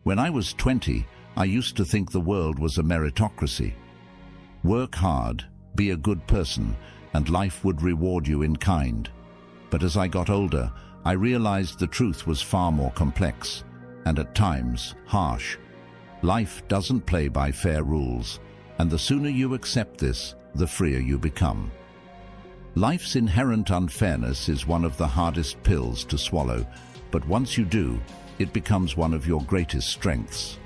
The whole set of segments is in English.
When I was 20, I used to think the world was a meritocracy. Work hard, be a good person, and life would reward you in kind. But as I got older, I realized the truth was far more complex, and at times, harsh. Life doesn't play by fair rules, and the sooner you accept this, the freer you become. Life's inherent unfairness is one of the hardest pills to swallow, but once you do, it becomes one of your greatest strengths.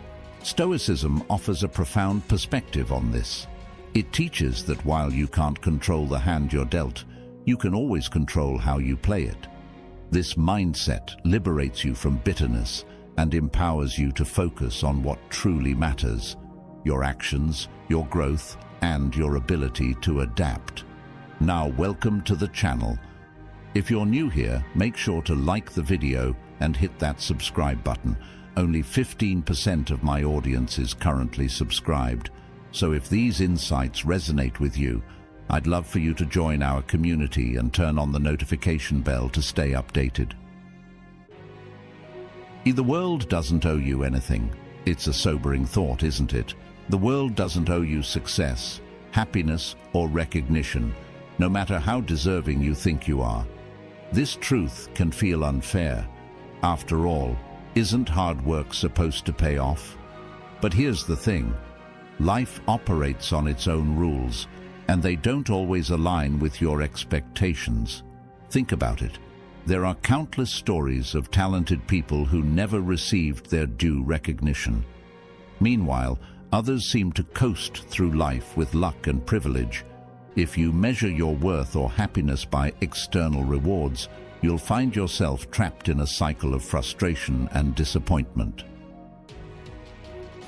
Stoicism offers a profound perspective on this. It teaches that while you can't control the hand you're dealt, you can always control how you play it. This mindset liberates you from bitterness and empowers you to focus on what truly matters: your actions, your growth, and your ability to adapt. Now, welcome to the channel. If you're new here, make sure to like the video and hit that subscribe button. Only 15% of my audience is currently subscribed, so if these insights resonate with you, I'd love for you to join our community and turn on the notification bell to stay updated. The world doesn't owe you anything. It's a sobering thought, isn't it? The world doesn't owe you success, happiness, or recognition, no matter how deserving you think you are. This truth can feel unfair. After all, isn't hard work supposed to pay off? But here's the thing. Life operates on its own rules, and they don't always align with your expectations. Think about it. There are countless stories of talented people who never received their due recognition. Meanwhile, others seem to coast through life with luck and privilege. If you measure your worth or happiness by external rewards, you'll find yourself trapped in a cycle of frustration and disappointment.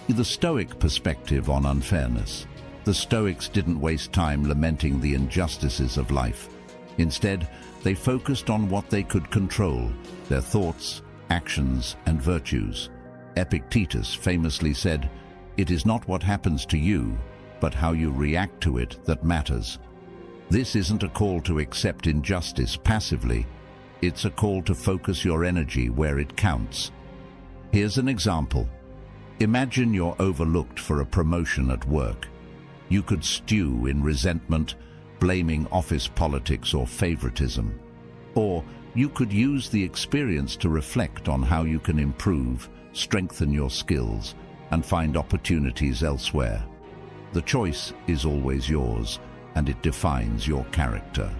The Stoic perspective on unfairness. The Stoics didn't waste time lamenting the injustices of life. Instead, they focused on what they could control: their thoughts, actions, and virtues. Epictetus famously said, "It is not what happens to you, but how you react to it that matters." This isn't a call to accept injustice passively. It's a call to focus your energy where it counts. Here's an example. Imagine you're overlooked for a promotion at work. You could stew in resentment, blaming office politics or favoritism. Or you could use the experience to reflect on how you can improve, strengthen your skills, and find opportunities elsewhere. The choice is always yours, and it defines your character.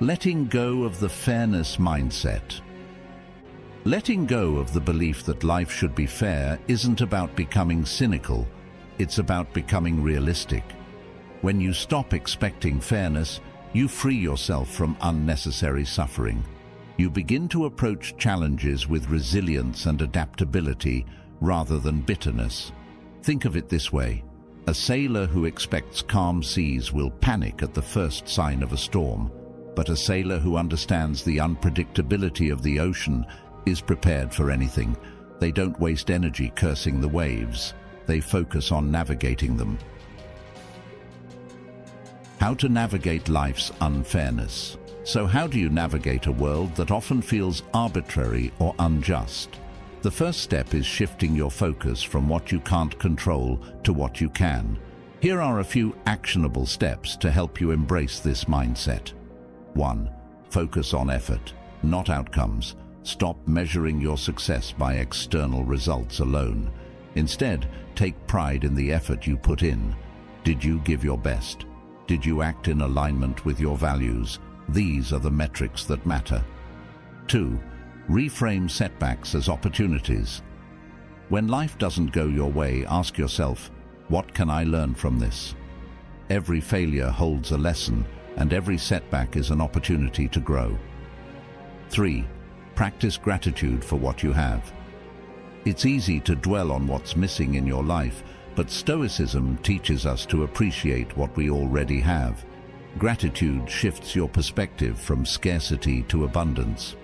Letting go of the fairness mindset. Letting go of the belief that life should be fair isn't about becoming cynical, it's about becoming realistic. When you stop expecting fairness, you free yourself from unnecessary suffering. You begin to approach challenges with resilience and adaptability rather than bitterness. Think of it this way. A sailor who expects calm seas will panic at the first sign of a storm, but a sailor who understands the unpredictability of the ocean is prepared for anything. They don't waste energy cursing the waves. They focus on navigating them. How to navigate life's unfairness. So how do you navigate a world that often feels arbitrary or unjust? The first step is shifting your focus from what you can't control to what you can. Here are a few actionable steps to help you embrace this mindset. 1. Focus on effort, not outcomes. Stop measuring your success by external results alone. Instead, take pride in the effort you put in. Did you give your best? Did you act in alignment with your values? These are the metrics that matter. 2. Reframe setbacks as opportunities. When life doesn't go your way, ask yourself, what can I learn from this? Every failure holds a lesson, and every setback is an opportunity to grow. 3. Practice gratitude for what you have. It's easy to dwell on what's missing in your life, but Stoicism teaches us to appreciate what we already have. Gratitude shifts your perspective from scarcity to abundance.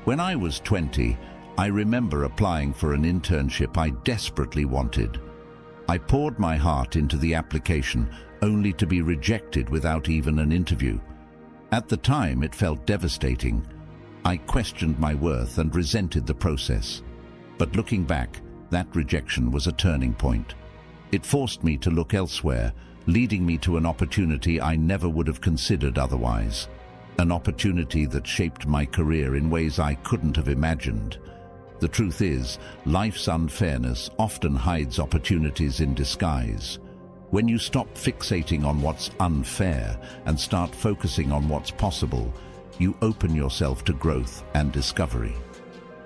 When I was 20, I remember applying for an internship I desperately wanted. I poured my heart into the application, only to be rejected without even an interview. At the time, it felt devastating. I questioned my worth and resented the process. But looking back, that rejection was a turning point. It forced me to look elsewhere, leading me to an opportunity I never would have considered otherwise. An opportunity that shaped my career in ways I couldn't have imagined. The truth is, life's unfairness often hides opportunities in disguise. When you stop fixating on what's unfair and start focusing on what's possible, you open yourself to growth and discovery.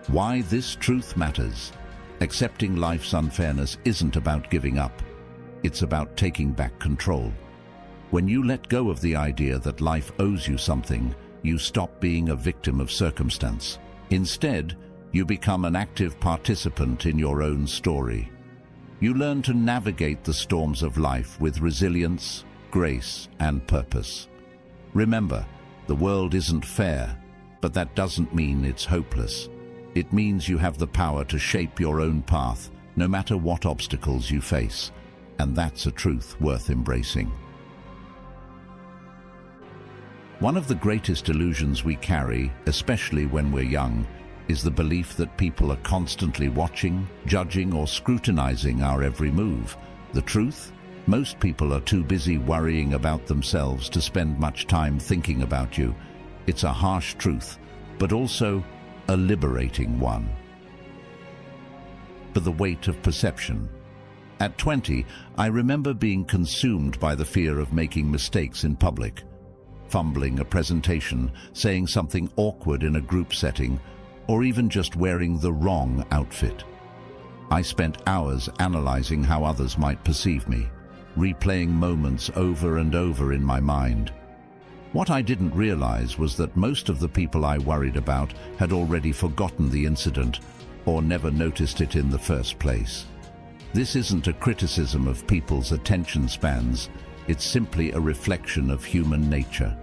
Why this truth matters. Accepting life's unfairness isn't about giving up. It's about taking back control. When you let go of the idea that life owes you something, you stop being a victim of circumstance. Instead, you become an active participant in your own story. You learn to navigate the storms of life with resilience, grace, and purpose. Remember, the world isn't fair, but that doesn't mean it's hopeless. It means you have the power to shape your own path, no matter what obstacles you face. And that's a truth worth embracing. One of the greatest illusions we carry, especially when we're young, is the belief that people are constantly watching, judging, or scrutinizing our every move. The truth? Most people are too busy worrying about themselves to spend much time thinking about you. It's a harsh truth, but also a liberating one. But the weight of perception. At 20, I remember being consumed by the fear of making mistakes in public. Fumbling a presentation, saying something awkward in a group setting, or even just wearing the wrong outfit. I spent hours analyzing how others might perceive me, replaying moments over and over in my mind. What I didn't realize was that most of the people I worried about had already forgotten the incident or never noticed it in the first place. This isn't a criticism of people's attention spans, it's simply a reflection of human nature.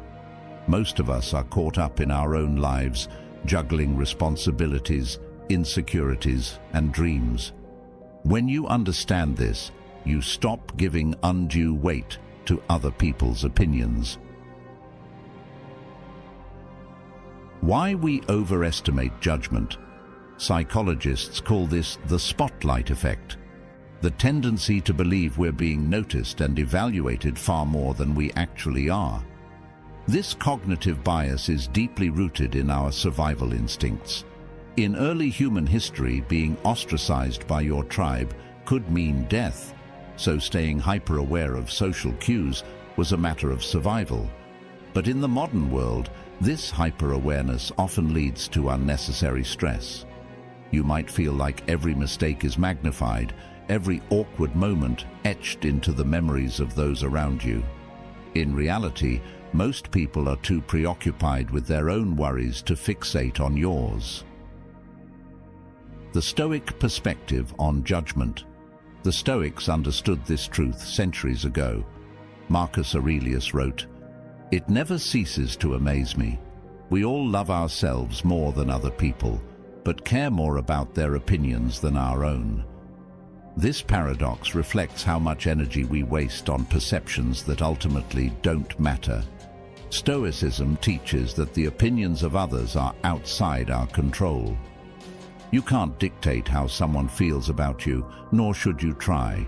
Most of us are caught up in our own lives, juggling responsibilities, insecurities, and dreams. When you understand this, you stop giving undue weight to other people's opinions. Why we overestimate judgment. Psychologists call this the spotlight effect, the tendency to believe we're being noticed and evaluated far more than we actually are. This cognitive bias is deeply rooted in our survival instincts. In early human history, being ostracized by your tribe could mean death, so staying hyper-aware of social cues was a matter of survival. But in the modern world, this hyper-awareness often leads to unnecessary stress. You might feel like every mistake is magnified, every awkward moment etched into the memories of those around you. In reality, most people are too preoccupied with their own worries to fixate on yours. The Stoic perspective on judgment. The Stoics understood this truth centuries ago. Marcus Aurelius wrote, "It never ceases to amaze me. We all love ourselves more than other people, but care more about their opinions than our own." This paradox reflects how much energy we waste on perceptions that ultimately don't matter. Stoicism teaches that the opinions of others are outside our control. You can't dictate how someone feels about you, nor should you try.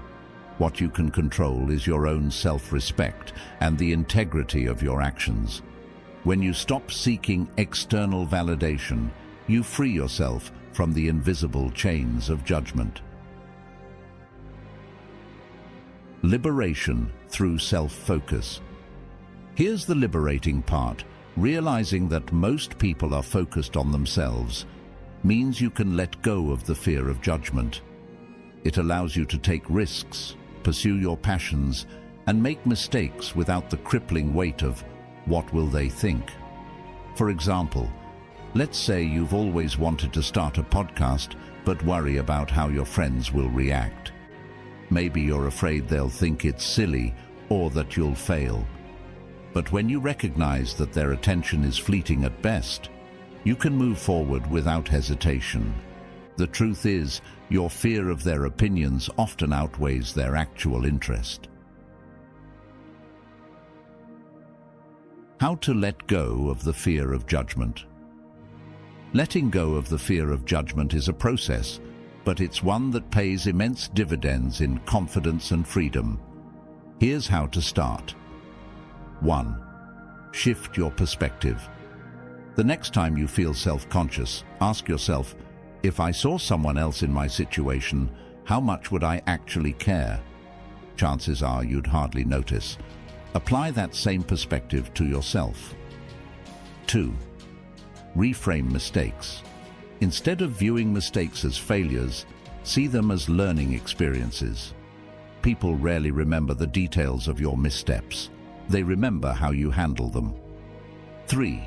What you can control is your own self-respect and the integrity of your actions. When you stop seeking external validation, you free yourself from the invisible chains of judgment. Liberation through self-focus. Here's the liberating part. Realizing that most people are focused on themselves means you can let go of the fear of judgment. It allows you to take risks, pursue your passions, and make mistakes without the crippling weight of what will they think. For example, let's say you've always wanted to start a podcast but worry about how your friends will react. Maybe you're afraid they'll think it's silly or that you'll fail. But when you recognize that their attention is fleeting at best, you can move forward without hesitation. The truth is, your fear of their opinions often outweighs their actual interest. How to let go of the fear of judgment. Letting go of the fear of judgment is a process, but it's one that pays immense dividends in confidence and freedom. Here's how to start. 1. Shift your perspective. The next time you feel self-conscious, ask yourself, if I saw someone else in my situation, how much would I actually care? Chances are you'd hardly notice. Apply that same perspective to yourself. 2. Reframe mistakes. Instead of viewing mistakes as failures, see them as learning experiences. People rarely remember the details of your missteps. They remember how you handle them. 3.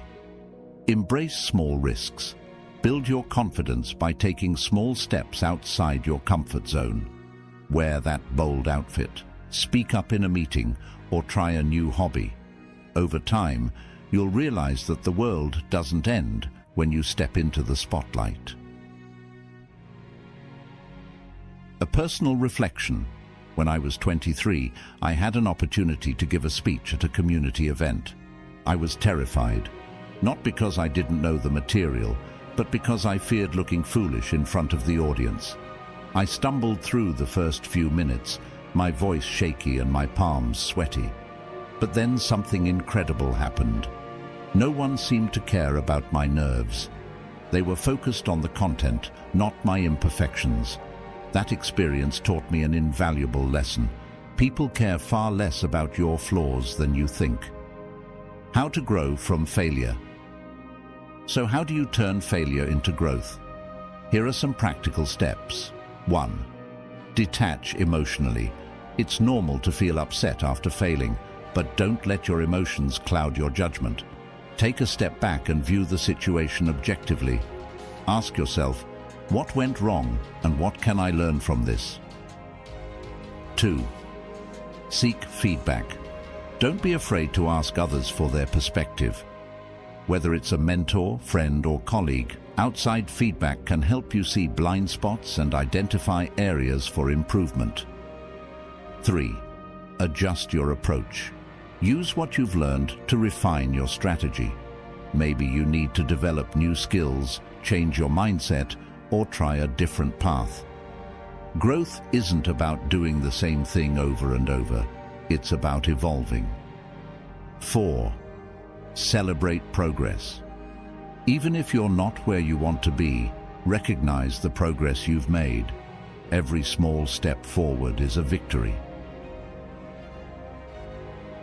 Embrace small risks. Build your confidence by taking small steps outside your comfort zone. Wear that bold outfit, speak up in a meeting, or try a new hobby. Over time, you'll realize that the world doesn't end when you step into the spotlight. A personal reflection. When I was 23, I had an opportunity to give a speech at a community event. I was terrified, not because I didn't know the material, but because I feared looking foolish in front of the audience. I stumbled through the first few minutes, my voice shaky and my palms sweaty. But then something incredible happened. No one seemed to care about my nerves. They were focused on the content, not my imperfections. That experience taught me an invaluable lesson. People care far less about your flaws than you think. How to grow from failure. So how do you turn failure into growth? Here are some practical steps. 1. Detach emotionally. It's normal to feel upset after failing, but don't let your emotions cloud your judgment. Take a step back and view the situation objectively. Ask yourself, what went wrong and what can I learn from this? 2. Seek feedback. Don't be afraid to ask others for their perspective. Whether it's a mentor, friend, or colleague, outside feedback can help you see blind spots and identify areas for improvement. 3. Adjust your approach. Use what you've learned to refine your strategy. Maybe you need to develop new skills, change your mindset, or try a different path. Growth isn't about doing the same thing over and over. It's about evolving. 4. Celebrate progress. Even if you're not where you want to be, recognize the progress you've made. Every small step forward is a victory.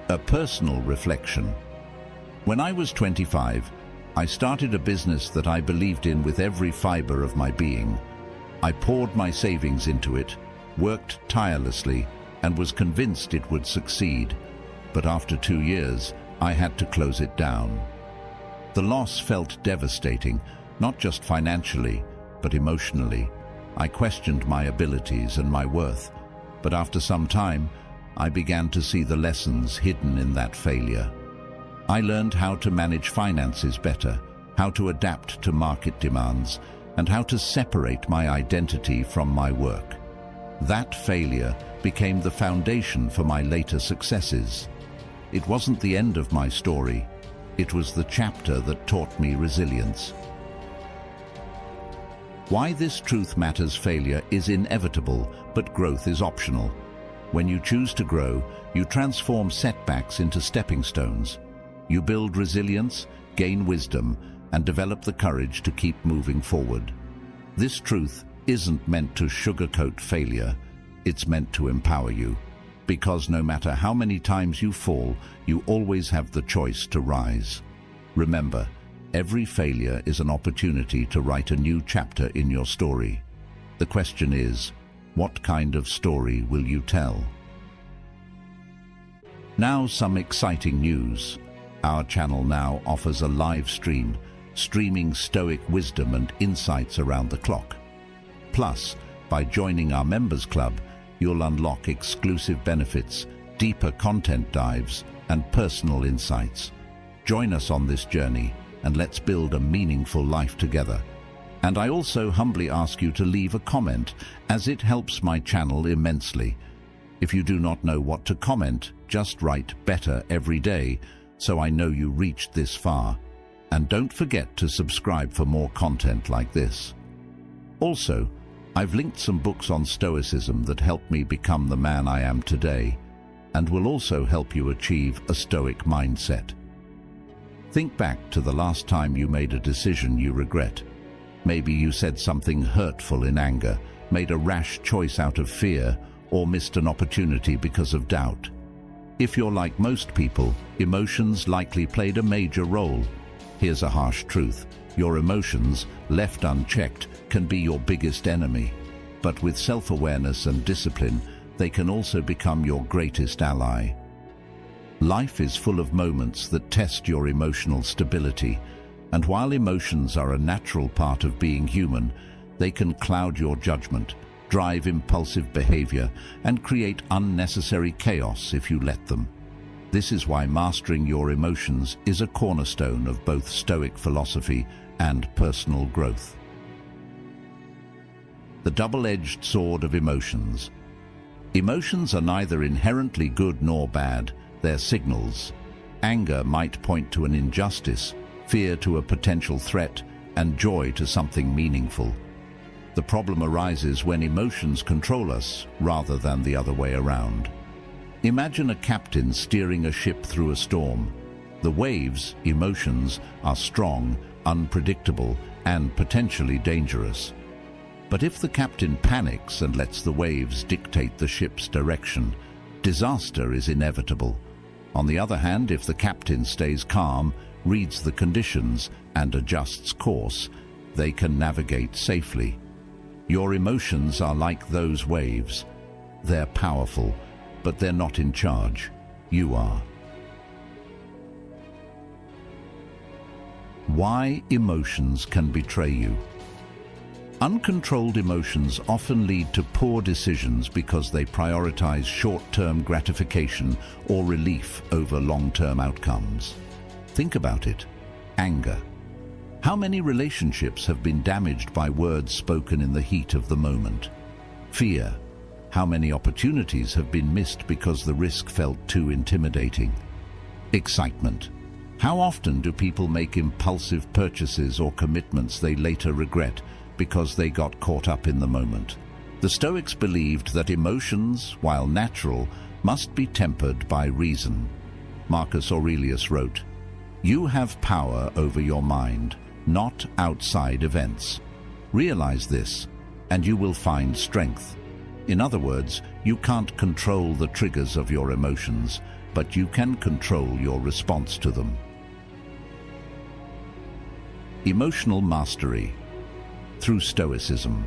A personal reflection. When I was 25, I started a business that I believed in with every fiber of my being. I poured my savings into it, worked tirelessly, and was convinced it would succeed. But after 2 years, I had to close it down. The loss felt devastating, not just financially, but emotionally. I questioned my abilities and my worth, but after some time, I began to see the lessons hidden in that failure. I learned how to manage finances better, how to adapt to market demands, and how to separate my identity from my work. That failure became the foundation for my later successes. It wasn't the end of my story. It was the chapter that taught me resilience. Why this truth matters: failure is inevitable, but growth is optional. When you choose to grow, you transform setbacks into stepping stones. You build resilience, gain wisdom, and develop the courage to keep moving forward. This truth isn't meant to sugarcoat failure. It's meant to empower you. Because no matter how many times you fall, you always have the choice to rise. Remember, every failure is an opportunity to write a new chapter in your story. The question is, what kind of story will you tell? Now some exciting news. Our channel now offers a live stream, streaming stoic wisdom and insights around the clock. Plus, by joining our members club, you'll unlock exclusive benefits, deeper content dives, and personal insights. Join us on this journey, and let's build a meaningful life together. And I also humbly ask you to leave a comment, as it helps my channel immensely. If you do not know what to comment, just write "better" every day, so I know you reached this far. And don't forget to subscribe for more content like this. Also, I've linked some books on Stoicism that helped me become the man I am today, and will also help you achieve a Stoic mindset. Think back to the last time you made a decision you regret. Maybe you said something hurtful in anger, made a rash choice out of fear, or missed an opportunity because of doubt. If you're like most people, emotions likely played a major role. Here's a harsh truth. Your emotions, left unchecked, can be your biggest enemy. But with self-awareness and discipline, they can also become your greatest ally. Life is full of moments that test your emotional stability, and while emotions are a natural part of being human, they can cloud your judgment, drive impulsive behavior, and create unnecessary chaos if you let them. This is why mastering your emotions is a cornerstone of both Stoic philosophy and personal growth. The double-edged sword of emotions. Emotions are neither inherently good nor bad, they're signals. Anger might point to an injustice, fear to a potential threat, and joy to something meaningful. The problem arises when emotions control us rather than the other way around. Imagine a captain steering a ship through a storm. The waves, emotions, are strong, unpredictable, and potentially dangerous. But if the captain panics and lets the waves dictate the ship's direction, disaster is inevitable. On the other hand, if the captain stays calm, reads the conditions, and adjusts course, they can navigate safely. Your emotions are like those waves. They're powerful, but they're not in charge. You are. Why emotions can betray you. Uncontrolled emotions often lead to poor decisions because they prioritize short-term gratification or relief over long-term outcomes. Think about it. Anger. How many relationships have been damaged by words spoken in the heat of the moment? Fear. How many opportunities have been missed because the risk felt too intimidating? Excitement. How often do people make impulsive purchases or commitments they later regret because they got caught up in the moment? The Stoics believed that emotions, while natural, must be tempered by reason. Marcus Aurelius wrote, "You have power over your mind, not outside events. Realize this, and you will find strength." In other words, you can't control the triggers of your emotions, but you can control your response to them. Emotional mastery. Through Stoicism.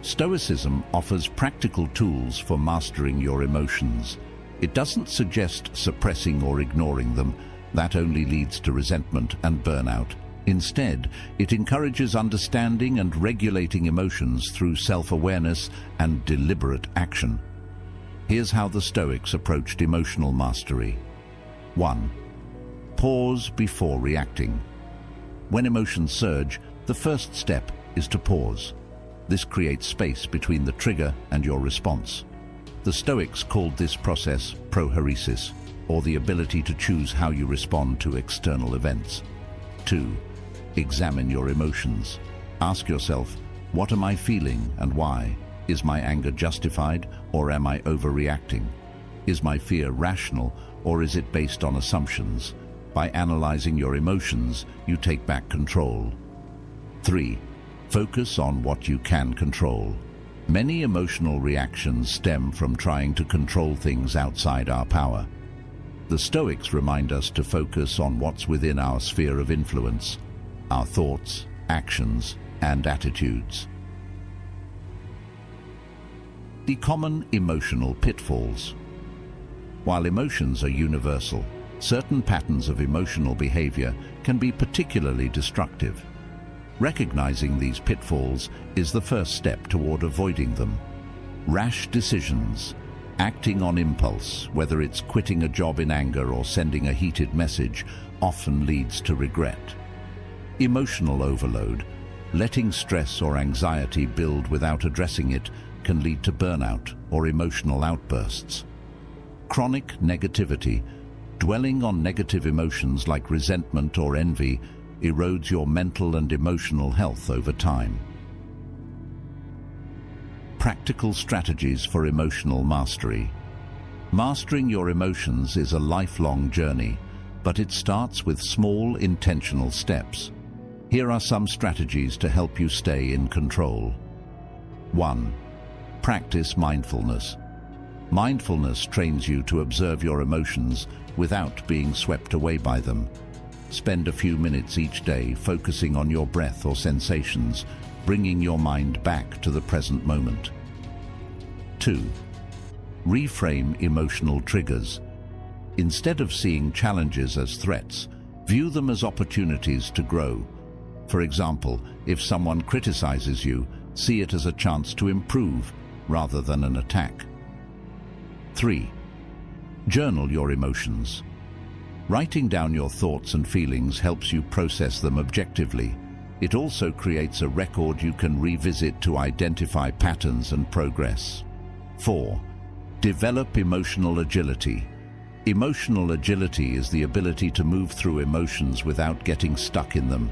Stoicism offers practical tools for mastering your emotions. It doesn't suggest suppressing or ignoring them. That only leads to resentment and burnout. Instead, it encourages understanding and regulating emotions through self-awareness and deliberate action. Here's how the Stoics approached emotional mastery. 1. Pause before reacting. When emotions surge, the first step is to pause. This creates space between the trigger and your response. The Stoics called this process prohairesis, or the ability to choose how you respond to external events. 2. Examine your emotions. Ask yourself, what am I feeling and why? Is my anger justified, or am I overreacting? Is my fear rational, or is it based on assumptions? By analyzing your emotions, you take back control. 3. Focus on what you can control. Many emotional reactions stem from trying to control things outside our power. The Stoics remind us to focus on what's within our sphere of influence, our thoughts, actions, and attitudes. The common emotional pitfalls. While emotions are universal, certain patterns of emotional behavior can be particularly destructive. Recognizing these pitfalls is the first step toward avoiding them. Rash decisions. Acting on impulse, whether it's quitting a job in anger or sending a heated message, often leads to regret. Emotional overload. Letting stress or anxiety build without addressing it can lead to burnout or emotional outbursts. Chronic negativity. Dwelling on negative emotions like resentment or envy erodes your mental and emotional health over time. Practical strategies for emotional mastery. Mastering your emotions is a lifelong journey, but it starts with small, intentional steps. Here are some strategies to help you stay in control. 1. Practice mindfulness. Mindfulness trains you to observe your emotions without being swept away by them. Spend a few minutes each day focusing on your breath or sensations, bringing your mind back to the present moment. 2. Reframe emotional triggers. Instead of seeing challenges as threats, view them as opportunities to grow. For example, if someone criticizes you, see it as a chance to improve rather than an attack. 3. Journal your emotions. Writing down your thoughts and feelings helps you process them objectively. It also creates a record you can revisit to identify patterns and progress. 4. Develop emotional agility. Emotional agility is the ability to move through emotions without getting stuck in them.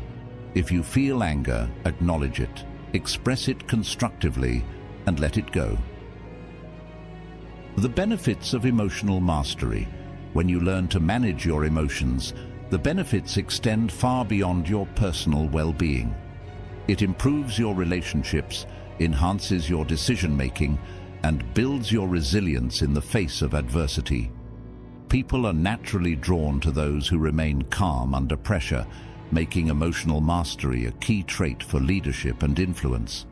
If you feel anger, acknowledge it, express it constructively, and let it go. The benefits of emotional mastery. When you learn to manage your emotions, the benefits extend far beyond your personal well-being. It improves your relationships, enhances your decision-making, and builds your resilience in the face of adversity. People are naturally drawn to those who remain calm under pressure, making emotional mastery a key trait for leadership and influence.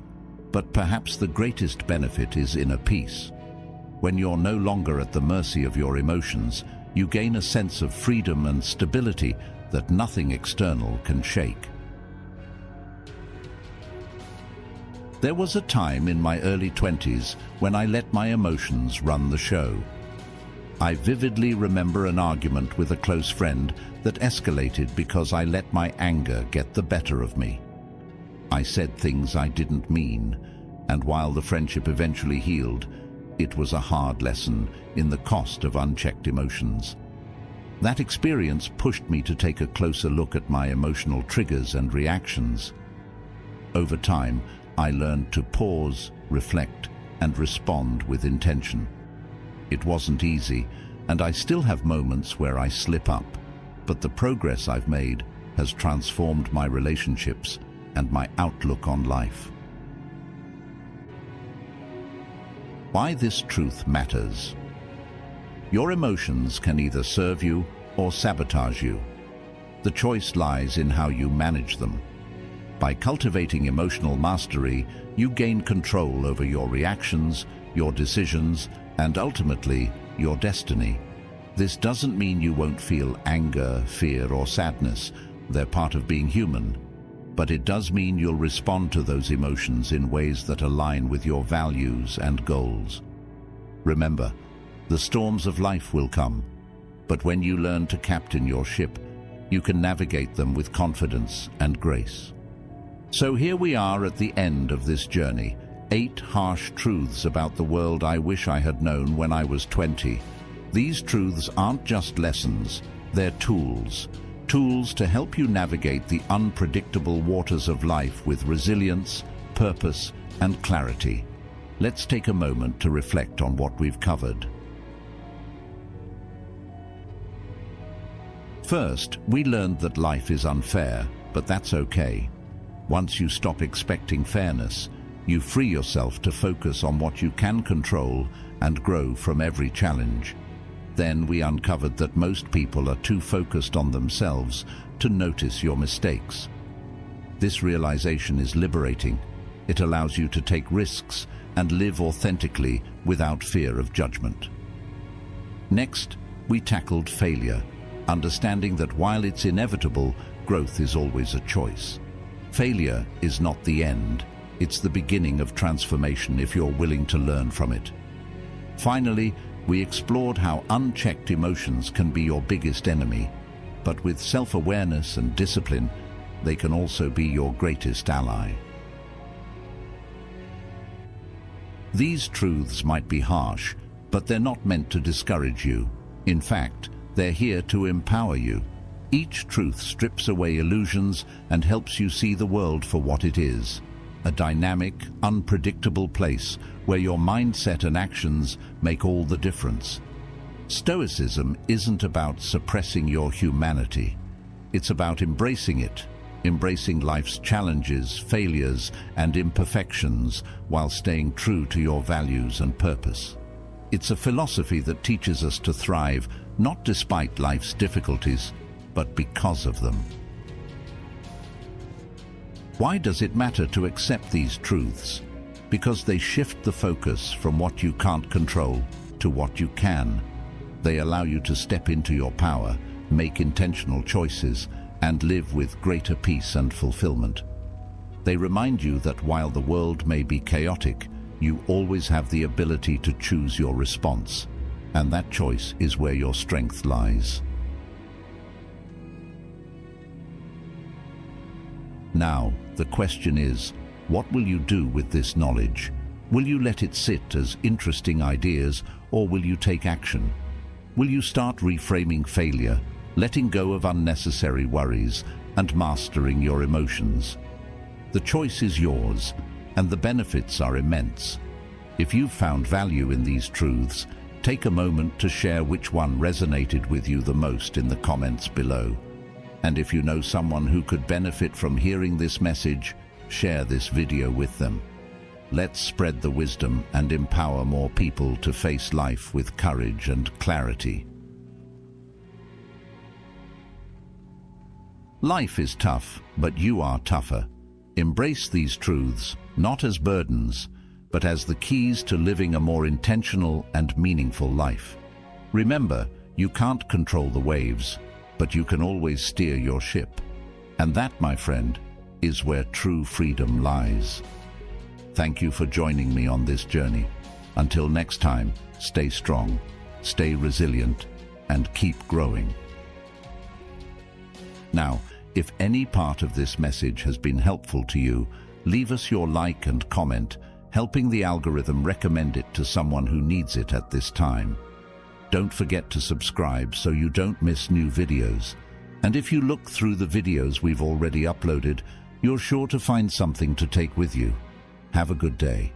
But perhaps the greatest benefit is inner peace. When you're no longer at the mercy of your emotions, you gain a sense of freedom and stability that nothing external can shake. There was a time in my early 20s when I let my emotions run the show. I vividly remember an argument with a close friend that escalated because I let my anger get the better of me. I said things I didn't mean, and while the friendship eventually healed, it was a hard lesson in the cost of unchecked emotions. That experience pushed me to take a closer look at my emotional triggers and reactions. Over time, I learned to pause, reflect, and respond with intention. It wasn't easy, and I still have moments where I slip up, but the progress I've made has transformed my relationships and my outlook on life. Why this truth matters. Your emotions can either serve you or sabotage you. The choice lies in how you manage them. By cultivating emotional mastery, you gain control over your reactions, your decisions, and ultimately, your destiny. This doesn't mean you won't feel anger, fear, or sadness. They're part of being human. But it does mean you'll respond to those emotions in ways that align with your values and goals. Remember, the storms of life will come, but when you learn to captain your ship, you can navigate them with confidence and grace. So here we are at the end of this journey, 8 harsh truths about the world I wish I had known when I was 20. These truths aren't just lessons, they're tools. Tools to help you navigate the unpredictable waters of life with resilience, purpose, and clarity. Let's take a moment to reflect on what we've covered. First, we learned that life is unfair, but that's okay. Once you stop expecting fairness, you free yourself to focus on what you can control and grow from every challenge. Then we uncovered that most people are too focused on themselves to notice your mistakes. This realization is liberating. It allows you to take risks and live authentically without fear of judgment. Next, we tackled failure, understanding that while it's inevitable, growth is always a choice. Failure is not the end. It's the beginning of transformation if you're willing to learn from it. Finally, we explored how unchecked emotions can be your biggest enemy, but with self-awareness and discipline, they can also be your greatest ally. These truths might be harsh, but they're not meant to discourage you. In fact, They're here to empower you. Each truth strips away illusions and helps you see the world for what it is. A dynamic, unpredictable place where your mindset and actions make all the difference. Stoicism isn't about suppressing your humanity. It's about embracing it, embracing life's challenges, failures, and imperfections while staying true to your values and purpose. It's a philosophy that teaches us to thrive, not despite life's difficulties, but because of them. Why does it matter to accept these truths? Because they shift the focus from what you can't control to what you can. They allow you to step into your power, make intentional choices, and live with greater peace and fulfillment. They remind you that while the world may be chaotic, you always have the ability to choose your response, and that choice is where your strength lies. Now, the question is, what will you do with this knowledge? Will you let it sit as interesting ideas, or will you take action? Will you start reframing failure, letting go of unnecessary worries, and mastering your emotions? The choice is yours, and the benefits are immense. If you've found value in these truths, take a moment to share which one resonated with you the most in the comments below. And if you know someone who could benefit from hearing this message, share this video with them. Let's spread the wisdom and empower more people to face life with courage and clarity. Life is tough, but you are tougher. Embrace these truths, not as burdens, but as the keys to living a more intentional and meaningful life. Remember, you can't control the waves, but you can always steer your ship. And that, my friend, is where true freedom lies. Thank you for joining me on this journey. Until next time, stay strong, stay resilient, and keep growing. Now, if any part of this message has been helpful to you, leave us your like and comment, helping the algorithm recommend it to someone who needs it at this time. Don't forget to subscribe so you don't miss new videos. And if you look through the videos we've already uploaded, you're sure to find something to take with you. Have a good day.